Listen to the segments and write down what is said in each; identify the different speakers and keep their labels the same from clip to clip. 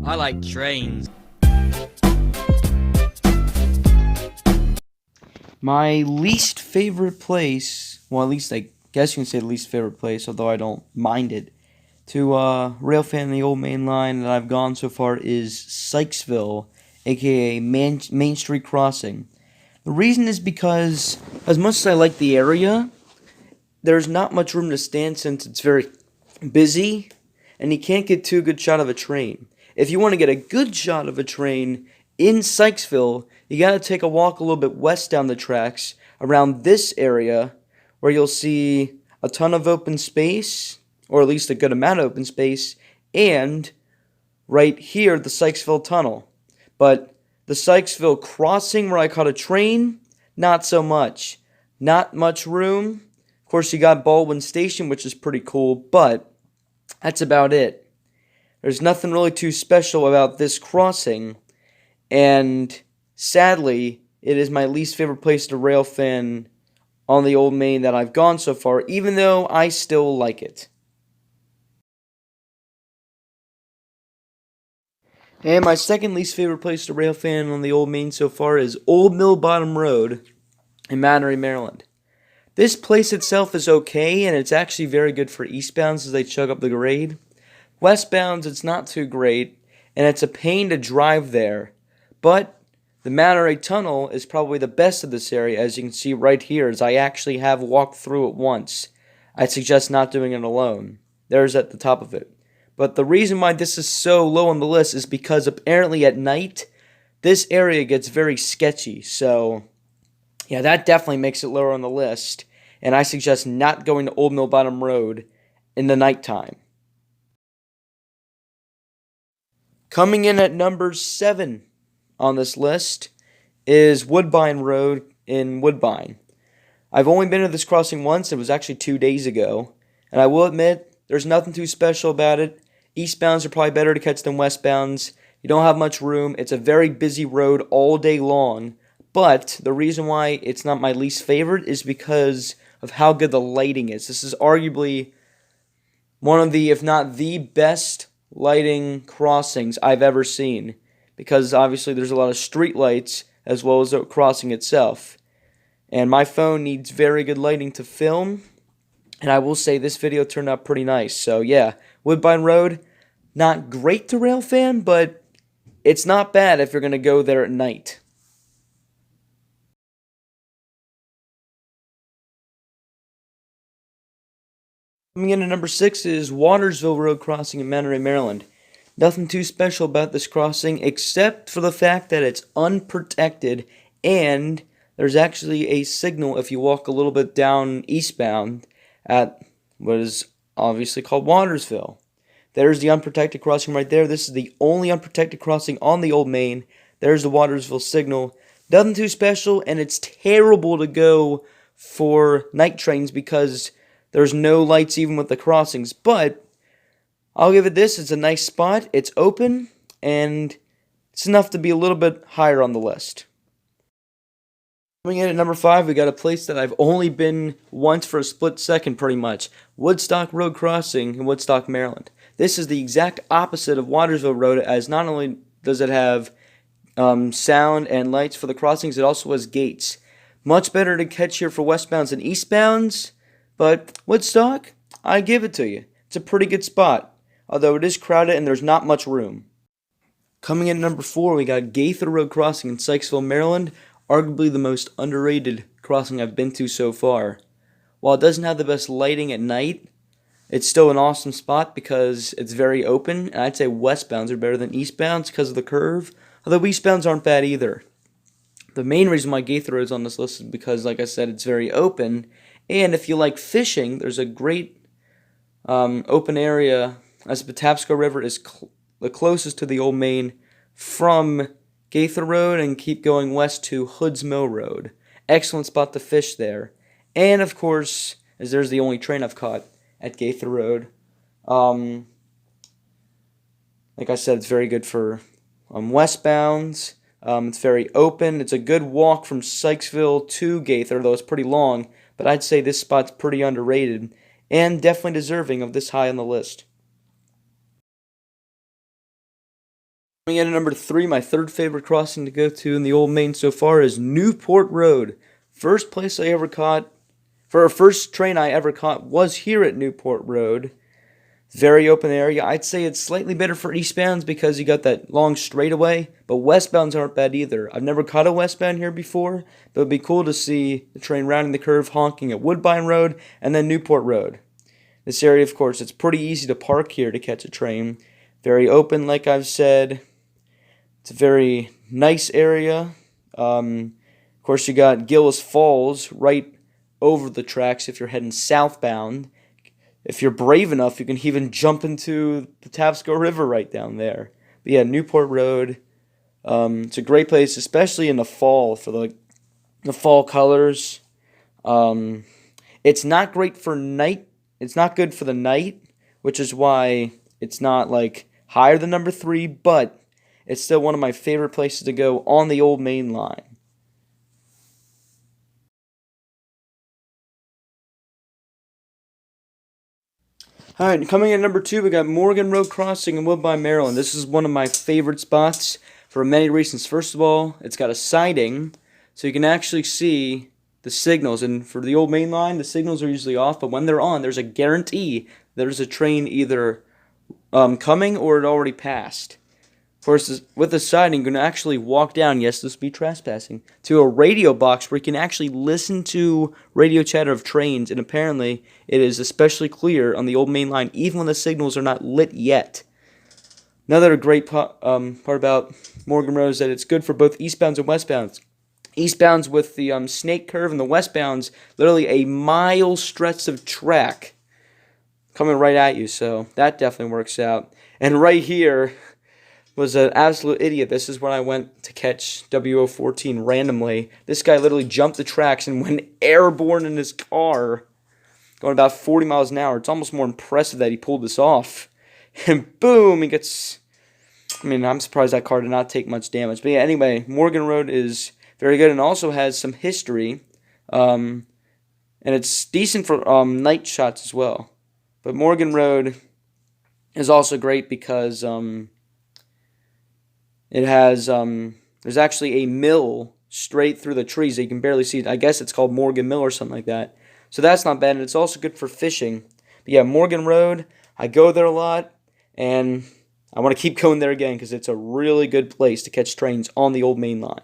Speaker 1: I like trains.
Speaker 2: My least favorite place, well, at least I guess you can say the least favorite place, although I don't mind it, to rail fan the old main line that I've gone so far is Sykesville, aka Main Street Crossing. The reason is because, as much as I like the area, there's not much room to stand since it's very busy, and you can't get too good shot of a train. If you want to get a good shot of a train in Sykesville, you gotta take a walk a little bit west down the tracks around this area where you'll see a ton of open space, or at least a good amount of open space, and right here, the Sykesville Tunnel. But the Sykesville crossing where I caught a train, not so much. Not much room. Of course, you got Baldwin Station, which is pretty cool, but that's about it. There's nothing really too special about this crossing, and sadly, it is my least favorite place to rail fan on the old main that I've gone so far, even though I still like it. And my second least favorite place to rail fan on the old main so far is Old Mill Bottom Road in Airy, Maryland. This place itself is okay, and it's actually very good for eastbounds as they chug up the grade. Westbounds, it's not too great, and it's a pain to drive there. But the Airy Tunnel is probably the best of this area, as you can see right here, as I actually have walked through it once. I'd suggest not doing it alone. There's at the top of it. But the reason why this is so low on the list is because apparently at night, this area gets very sketchy. So, yeah, that definitely makes it lower on the list. And I suggest not going to Old Mill Bottom Road in the nighttime. Coming in at number 7 on this list is Woodbine Road in Woodbine. I've only been to this crossing once. It was actually 2 days ago. And I will admit, there's nothing too special about it. Eastbounds are probably better to catch than westbounds. You don't have much room. It's a very busy road all day long. But the reason why it's not my least favorite is because of how good the lighting is. This is arguably one of the, if not the best lighting crossings I've ever seen. Because obviously there's a lot of street lights as well as the crossing itself. And my phone needs very good lighting to film. And I will say this video turned out pretty nice. So yeah, Woodbine Road, not great to rail fan, but it's not bad if you're going to go there at night. Coming in at number 6 is Watersville Road crossing in Airy, Maryland. Nothing too special about this crossing except for the fact that it's unprotected and there's actually a signal if you walk a little bit down eastbound at what is obviously called Watersville. There's the unprotected crossing right there. This is the only unprotected crossing on the old main. There's the Watersville signal. Nothing too special, and it's terrible to go for night trains because there's no lights even with the crossings. But I'll give it this. It's a nice spot. It's open, and it's enough to be a little bit higher on the list. Coming in at number 5, we got a place that I've only been once for a split second pretty much. Woodstock Road Crossing in Woodstock, Maryland. This is the exact opposite of Watersville Road, as not only does it have sound and lights for the crossings, it also has gates. Much better to catch here for westbounds than eastbounds, but Woodstock, I give it to you. It's a pretty good spot, although it is crowded and there's not much room. Coming in at number 4, we got Gaither Road Crossing in Sykesville, Maryland. Arguably the most underrated crossing I've been to so far. While it doesn't have the best lighting at night, it's still an awesome spot because it's very open, and I'd say westbounds are better than eastbounds because of the curve, although eastbounds aren't bad either. The main reason why Gaither Road is on this list is because, like I said, it's very open, and if you like fishing, there's a great open area, as the Patapsco River is the closest to the old main from Gaither Road, and keep going west to Hood's Mill Road. Excellent spot to fish there. And of course, as there's the only train I've caught at Gaither Road. Like I said, it's very good for westbounds. It's very open. It's a good walk from Sykesville to Gaither, though it's pretty long. But I'd say this spot's pretty underrated and definitely deserving of this high on the list. Coming in at number 3, my third favorite crossing to go to in the Old Main so far is Newport Road. First place I ever caught, for our first train I ever caught was here at Newport Road. Very open area. I'd say it's slightly better for eastbounds because you got that long straightaway, but westbounds aren't bad either. I've never caught a westbound here before, but it'd be cool to see the train rounding the curve, honking at Woodbine Road and then Newport Road. This area, of course, it's pretty easy to park here to catch a train. Very open, like I've said. It's a very nice area. Of course, you got Gillis Falls right over the tracks if you're heading southbound. If you're brave enough, you can even jump into the Tapsco River right down there. But yeah, Newport Road. It's a great place, especially in the fall for the fall colors. It's not great for night. It's not good for the night, which is why it's not like higher than number 3, but it's still one of my favorite places to go on the Old Main Line. Alright, coming in at number 2, we got Morgan Road Crossing in Woodbine, Maryland. This is one of my favorite spots for many reasons. First of all, it's got a siding, so you can actually see the signals. And for the Old Main Line, the signals are usually off, but when they're on, there's a guarantee there's a train either coming or it already passed. Of course, with the siding, you can actually walk down, yes, this would be trespassing, to a radio box where you can actually listen to radio chatter of trains, and apparently it is especially clear on the Old Main Line, even when the signals are not lit yet. Another great part about Morgan Road is that it's good for both eastbounds and westbounds. Eastbounds with the snake curve, and the westbounds, literally a mile stretch of track coming right at you, so that definitely works out. And right here was an absolute idiot. This is when I went to catch WO14 randomly. This guy literally jumped the tracks and went airborne in his car, going about 40 miles an hour. It's almost more impressive that he pulled this off. And boom, he gets... I mean, I'm surprised that car did not take much damage. But yeah, anyway, Morgan Road is very good and also has some history. And it's decent for night shots as well. But Morgan Road is also great because... it has, there's actually a mill straight through the trees that you can barely see. I guess it's called Morgan Mill or something like that. So that's not bad, and it's also good for fishing. But yeah, Morgan Road, I go there a lot, and I want to keep going there again because it's a really good place to catch trains on the Old Main Line.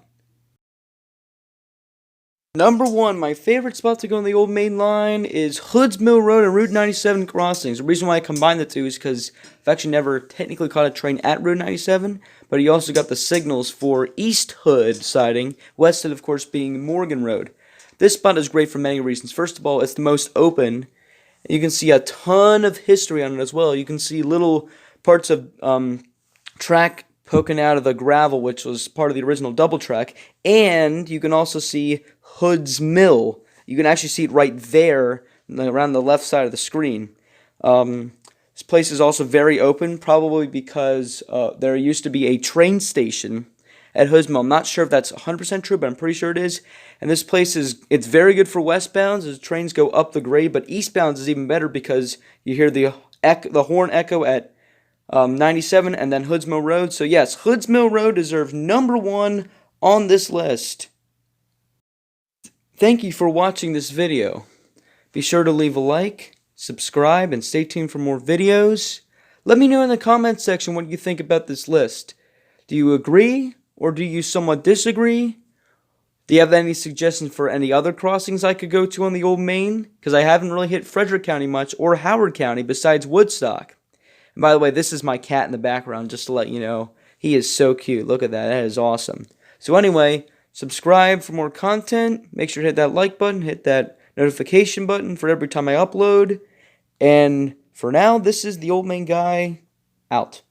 Speaker 2: Number 1, my favorite spot to go on the Old Main Line is Hood's Mill Road and Route 97 crossings. The reason why I combined the two is because I've actually never technically caught a train at Route 97, but you also got the signals for East Hood siding, West Hood, of course, being Morgan Road. This spot is great for many reasons. First of all, it's the most open. You can see a ton of history on it as well. You can see little parts of track poking out of the gravel, which was part of the original double track, and you can also see Hood's Mill. You can actually see it right there around the left side of the screen. This place is also very open, probably because there used to be a train station at Hood's Mill. I'm not sure if that's 100% true, but I'm pretty sure it is. And this place it's very good for westbounds as trains go up the grade, but eastbounds is even better because you hear the horn echo at 97 and then Hood's Mill Road. So yes, Hood's Mill Road deserves number 1 on this list. Thank you for watching this video. Be sure to leave a like, subscribe, and stay tuned for more videos. Let me know in the comments section what you think about this list. Do you agree or do you somewhat disagree? Do you have any suggestions for any other crossings I could go to on the Old Main? Because I haven't really hit Frederick County much or Howard County besides Woodstock. And by the way, this is my cat in the background, just to let you know. He is so cute. Look at that. That is awesome. So anyway, subscribe for more content. Make sure to hit that like button. Hit that notification button for every time I upload. And for now, this is the Old Main Guy out.